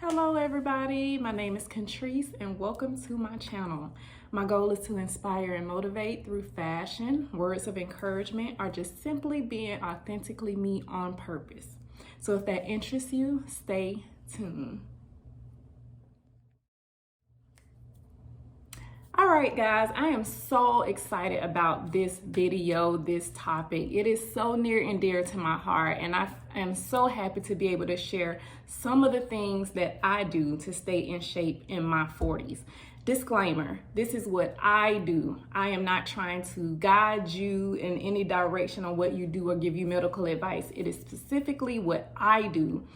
Hello everybody, my name is Contrice and welcome to my channel. My goal is to inspire and motivate through fashion, words of encouragement, or just simply being authentically me on purpose. So if that interests you, stay tuned. All right, guys, I am so excited about this video, this topic. It is so near and dear to my heart, and I am so happy to be able to share some of the things that I do to stay in shape in my 40s. Disclaimer, this is what I do. I am not trying to guide you in any direction on what you do or give you medical advice. It is specifically what I do.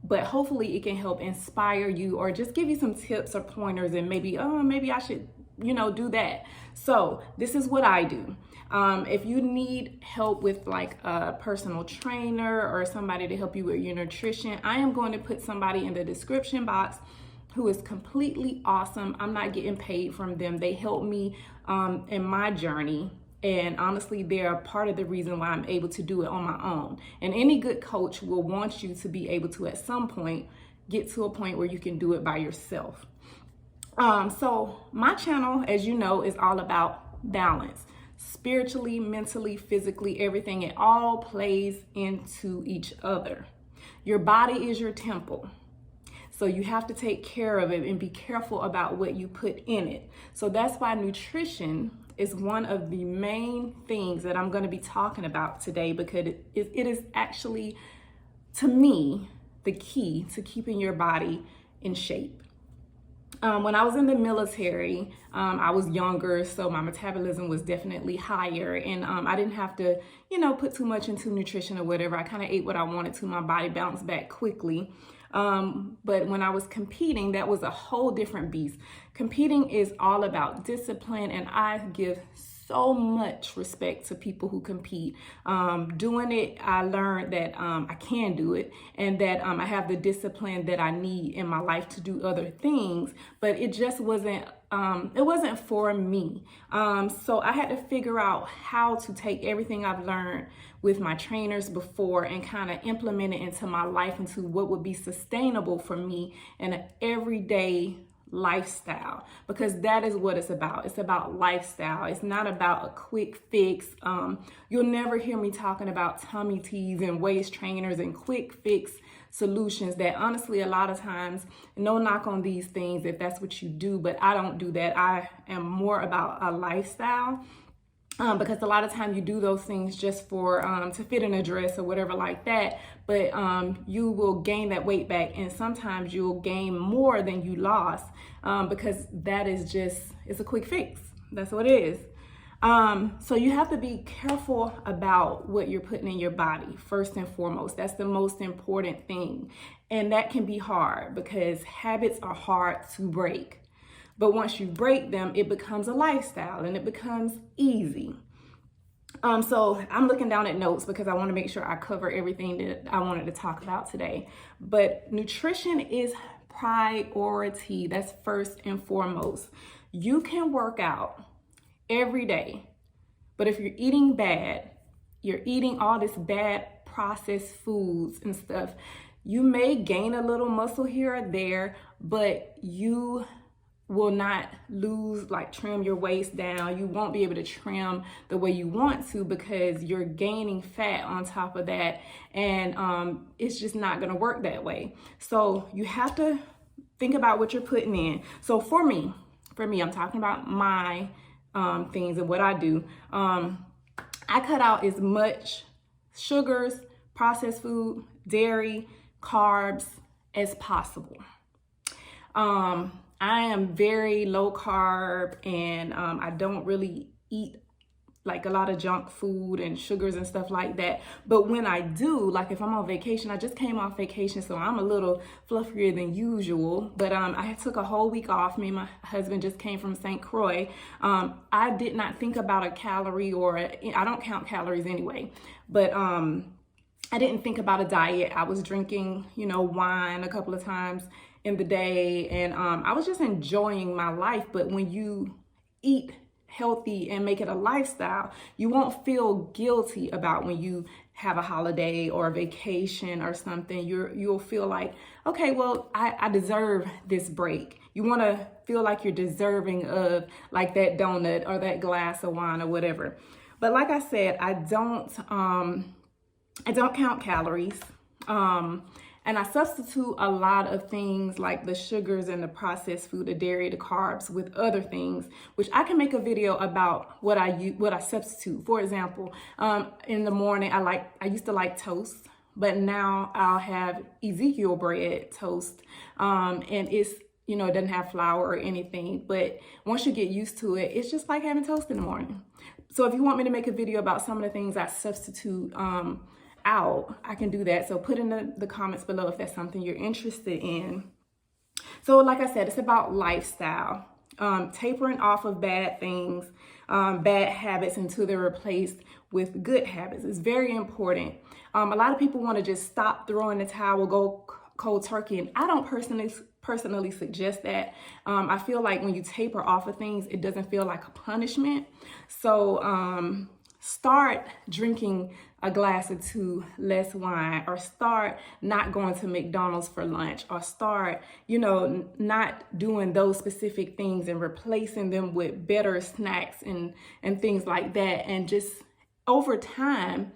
But hopefully it can help inspire you or just give you some tips or pointers and maybe I should, do that. So this is what I do. If you need help with like a personal trainer or somebody to help you with your nutrition, I am going to put somebody in the description box who is completely awesome. I'm not getting paid from them. They help me in my journey. And honestly, they're a part of the reason why I'm able to do it on my own. And any good coach will want you to be able to, at some point, get to a point where you can do it by yourself. So my channel, as you know, is all about balance. Spiritually, mentally, physically, everything. It all plays into each other. Your body is your temple. So you have to take care of it and be careful about what you put in it. So that's why nutrition is one of the main things that I'm going to be talking about today, because it is actually, to me, the key to keeping your body in shape. When I was in the military, I was younger, so my metabolism was definitely higher, and I didn't have to, put too much into nutrition or whatever. I kind of ate what I wanted to. My body bounced back quickly. But when I was competing, that was a whole different beast. Competing is all about discipline, and I give so much respect to people who compete. Doing it, I learned that I can do it, and that I have the discipline that I need in my life to do other things, but it just wasn't it wasn't for me. So I had to figure out how to take everything I've learned with my trainers before and kind of implement it into my life, into what would be sustainable for me in an everyday lifestyle, because that is what it's about. It's about lifestyle. It's not about a quick fix. You'll never hear me talking about tummy teas and waist trainers and quick fix solutions that honestly a lot of times, no knock on these things if that's what you do, but I don't do that. I am more about a lifestyle. Because a lot of times you do those things just for to fit in a dress or whatever like that, but you will gain that weight back, and sometimes you'll gain more than you lost, because that is just, it's a quick fix. That's what it is. So you have to be careful about what you're putting in your body, first and foremost. That's the most important thing, and that can be hard because habits are hard to break. But once you break them, it becomes a lifestyle and it becomes easy. So I'm looking down at notes because I want to make sure I cover everything that I wanted to talk about today. But nutrition is priority. That's first and foremost. You can work out every day, but if you're eating bad, you're eating all this bad processed foods and stuff, you may gain a little muscle here or there, but you will not lose, like trim your waist down. You won't be able to trim the way you want to because you're gaining fat on top of that, and it's just not going to work that way. So you have to think about what you're putting in. So for me, I'm talking about my things and what I do. I cut out as much sugars, processed food, dairy, carbs as possible. I am very low carb, and I don't really eat like a lot of junk food and sugars and stuff like that. But when I do, like if I'm on vacation, I just came off vacation, so I'm a little fluffier than usual. But I took a whole week off. Me and my husband just came from St. Croix. I did not think about a calorie, or I don't count calories anyway. But I didn't think about a diet. I was drinking, wine a couple of times in the day, and I was just enjoying my life. But when you eat healthy and make it a lifestyle, you won't feel guilty about when you have a holiday or a vacation or something. You'll feel like, okay, well, I deserve this break. You want to feel like you're deserving of like that donut or that glass of wine or whatever. But like I said, I don't count calories. And I substitute a lot of things like the sugars and the processed food, the dairy, the carbs with other things, which I can make a video about what I substitute. For example, in the morning, I used to like toast, but now I'll have Ezekiel bread toast. And it's, it doesn't have flour or anything, but once you get used to it, it's just like having toast in the morning. So if you want me to make a video about some of the things I substitute, out, I can do that. So put in the comments below if that's something you're interested in. So like I said, it's about lifestyle, tapering off of bad things, bad habits until they're replaced with good habits. It's very important. A lot of people want to just stop, throwing the towel, go cold turkey, and I don't personally suggest that. I feel like when you taper off of things, it doesn't feel like a punishment. So start drinking a glass or two less wine, or start not going to McDonald's for lunch, or start, not doing those specific things and replacing them with better snacks and things like that. And just over time,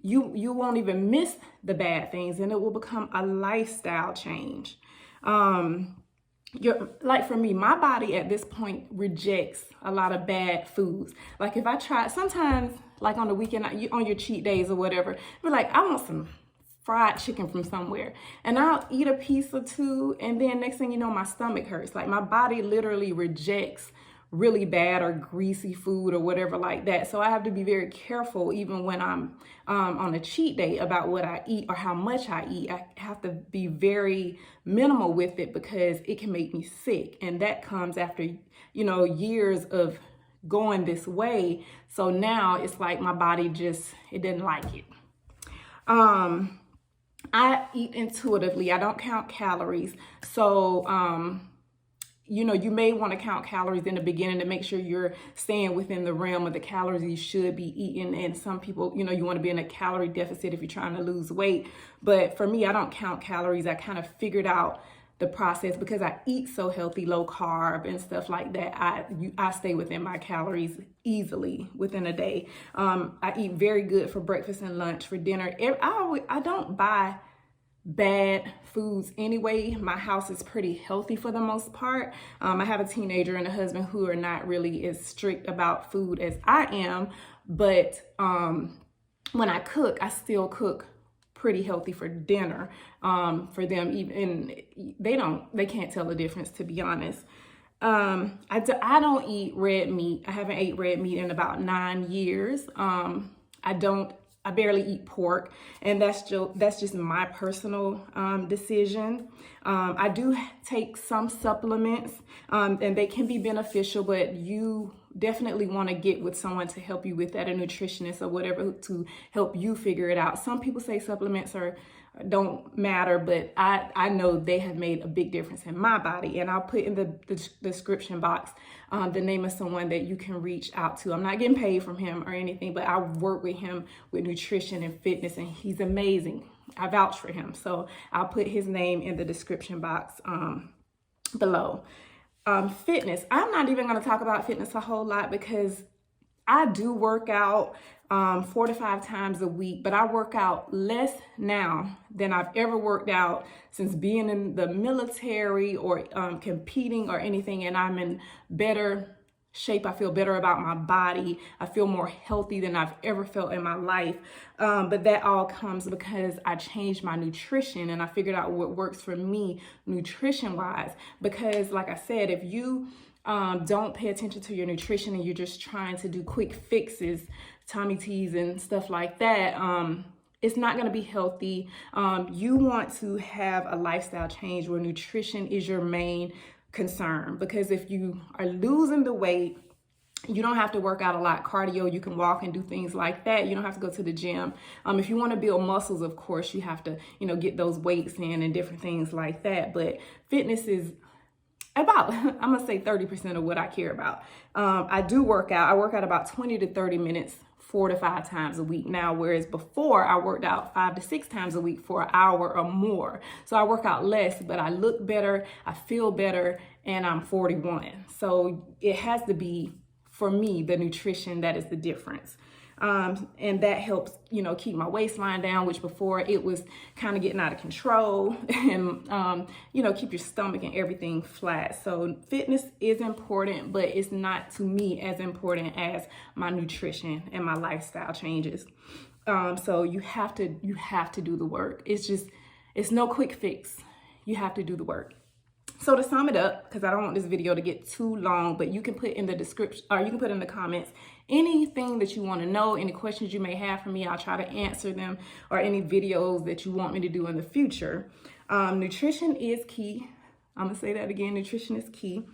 you won't even miss the bad things, and it will become a lifestyle change. Like for me, my body at this point rejects a lot of bad foods. Like if I try, sometimes like on the weekend, on your cheat days or whatever, you're like, I want some fried chicken from somewhere. And I'll eat a piece or two, and then next thing you know, my stomach hurts. Like my body literally rejects really bad or greasy food or whatever like that. So I have to be very careful even when I'm on a cheat day about what I eat or how much I eat. I have to be very minimal with it because it can make me sick. And that comes after, years of going this way. So now it's like my body it didn't like it. I eat intuitively. I don't count calories. So, you may want to count calories in the beginning to make sure you're staying within the realm of the calories you should be eating. And some people, you want to be in a calorie deficit if you're trying to lose weight. But for me, I don't count calories. I kind of figured out the process because I eat so healthy, low carb and stuff like that. I stay within my calories easily within a day. I eat very good for breakfast and lunch, for dinner. I don't buy bad foods anyway. My house is pretty healthy for the most part. I have a teenager and a husband who are not really as strict about food as I am, but when I cook, I still cook pretty healthy for dinner for them. Even they can't tell the difference, to be honest. I don't eat red meat. I haven't ate red meat in about 9 years. I barely eat pork, and that's just my personal decision. I do take some supplements, and they can be beneficial, but you definitely want to get with someone to help you with that, a nutritionist or whatever, to help you figure it out. Some people say supplements don't matter, but I know they have made a big difference in my body, and I'll put in the description box the name of someone that you can reach out to. I'm not getting paid from him or anything, but I work with him with nutrition and fitness, and he's amazing. I vouch for him, so I'll put his name in the description box below. Fitness, I'm not even going to talk about fitness a whole lot because I do work out 4 to 5 times a week, but I work out less now than I've ever worked out since being in the military or competing or anything. And I'm in better shape. I feel better about my body. I feel more healthy than I've ever felt in my life. But that all comes because I changed my nutrition and I figured out what works for me nutrition wise. Because like I said, if you don't pay attention to your nutrition and you're just trying to do quick fixes, tummy teas and stuff like that, it's not going to be healthy. You want to have a lifestyle change where nutrition is your main concern, because if you are losing the weight, you don't have to work out a lot. Cardio, you can walk and do things like that. You don't have to go to the gym. If you want to build muscles, of course, you have to, get those weights in and different things like that. But fitness is about, I'm gonna say 30% of what I care about. I do work out. I work out about 20 to 30 minutes 4 to 5 times a week now, whereas before I worked out 5 to 6 times a week for an hour or more. So I work out less, but I look better, I feel better, and I'm 41. So it has to be, for me, the nutrition that is the difference. And that helps, you know, keep my waistline down, which before it was kind of getting out of control, and, you know, keep your stomach and everything flat. So fitness is important, but it's not, to me, as important as my nutrition and my lifestyle changes. So you have to do the work. It's no quick fix. You have to do the work. So to sum it up, because I don't want this video to get too long, but you can put in the description, or you can put in the comments anything that you want to know, any questions you may have for me. I'll try to answer them, or any videos that you want me to do in the future. Nutrition is key. I'm gonna say that again. Nutrition is key.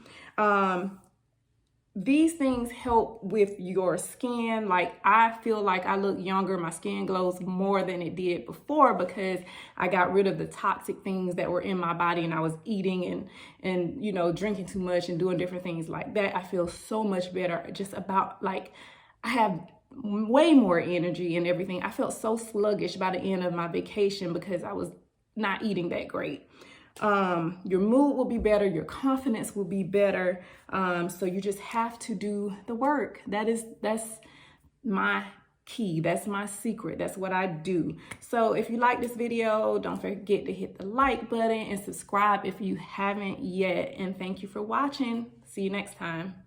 These things help with your skin. Like, I feel like I look younger. My skin glows more than it did before because I got rid of the toxic things that were in my body, and I was eating and you know, drinking too much and doing different things like that. I feel so much better. Just about, like, I have way more energy and everything. I felt so sluggish by the end of my vacation because I was not eating that great. Your mood will be better, your confidence will be better. So you just have to do the work. That's my key. That's my secret. That's what I do. So if you like this video, don't forget to hit the like button and subscribe if you haven't yet. And thank you for watching. See you next time.